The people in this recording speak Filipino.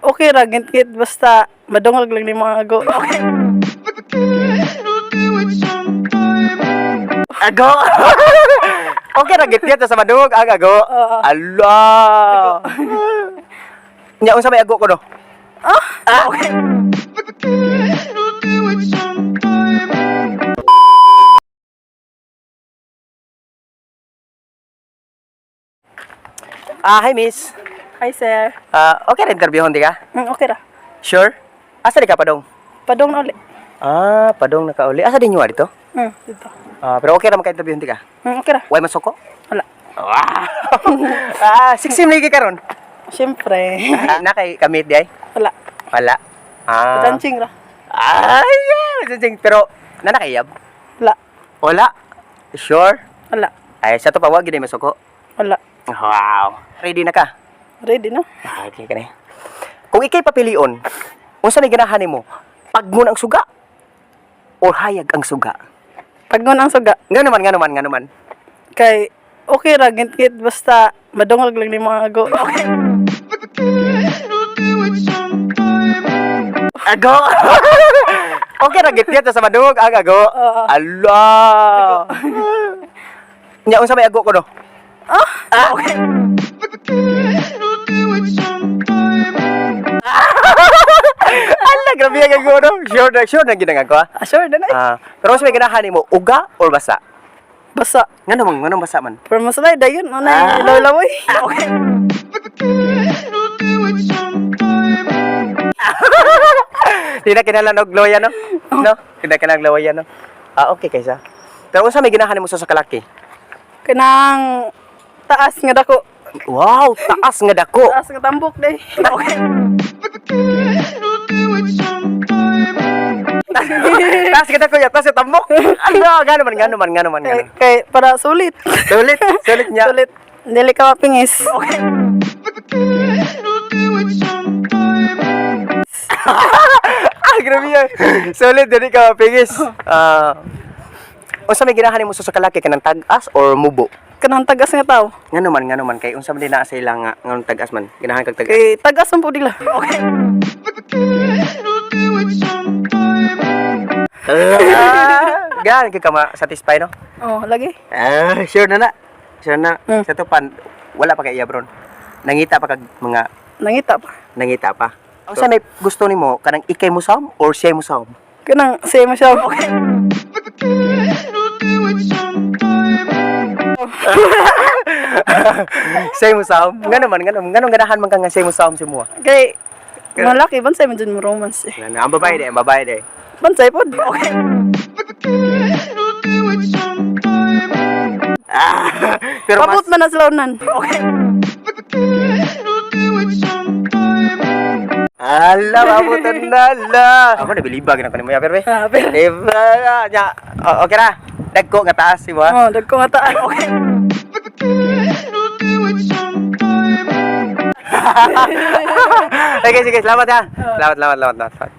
okay ra git basta madungag lang ni mga ago. Ago. Okay ra git sa madungog ang ago. Oo. Allah. Nya unsa may ago ko no? Okay. Hi miss. Hi sir. Okay ra interviewon di ka? Okay ra. Sure? Asa di ka padong? Padong na uli. Padong nakauli. Asa din nyo dito? Dito. Pero okay ra maka-interviewon di ka? Okay ra. Way masoko? Wala. Wow. Siksim lagi karon. Siyempre. Na kay kamit di ay? Wala. Wala. Dancing ra. Dancing. Pero nanakayab? Wala. Wala. Sure? Wala. Ay, sa to pa wag gid masoko. Wala. Wow. Ready na ka? Ready na? Okay ka na. Kung ikay papilion, unsa may ganahan nimo? Pagmun ang suga o hayag ang suga? Pagnon ang suga. Nga naman. Kay okay ra git basta madungag lang ni mga ago. Ago. Okay ra git sa madungog ang ago. Oo. Allah. Nya unsa may ago ko no? Okay. Allah, grabe ang ago no. Sure na ginang ako. Sure na na. Pero unsa may ganahan nimo? Uga or basa? Basa. Nganong basa man? Pero masalay dayon anay law-lawoy. Okay. Di na kinalang og loya no? No? Di na kinalang loya no? Okay kaysa. Pero unsa may ganahan mo sa kalaki? Kanang taas nga dako. Wow, taas nga dako. Taas nga tambok day. Okay. Taas nga dako ya, taas sa tambok. Ano, gano man. Kay para sulit. Sulit niya. Sulit. Dili ka mapingis. Okay. Grabe yan. Solid, dali ka mapingis. Unsa may ginahan mo sa kalaki kanang tag-as or mubo? Kanang tagas nga tao. Ngano man kay unsa man din naa sa ila nga nganong tag-as man? Ginahan kag tag-as. Kay tagas man po dila. Okay. Gan ka ma-satisfy no? Lagi. Sure na. Sure na. Mm. Sa to pan wala pa kay iya bron. Nangita pa kag mga Nangita pa. nangita pa. Unsa may gusto nimo kanang ikay mo sam or siya mo sam? Kanang say mo siya. Okay. Say mo sam. Ganong ganahan man ka nga say mo sam si mo. Kay malaki bansay man dyan mo romance eh. Ang babae de. Bansay pod. Okay. Pero Pabot man na sa launan. Okay. Ala, mabutan na la. Ako nabilibag na kanimo ya pero. Pero. Nya, okay ra. Dagko nga taas si mo. Dagko nga taas. Okay. Sige, salamat ha. Salamat.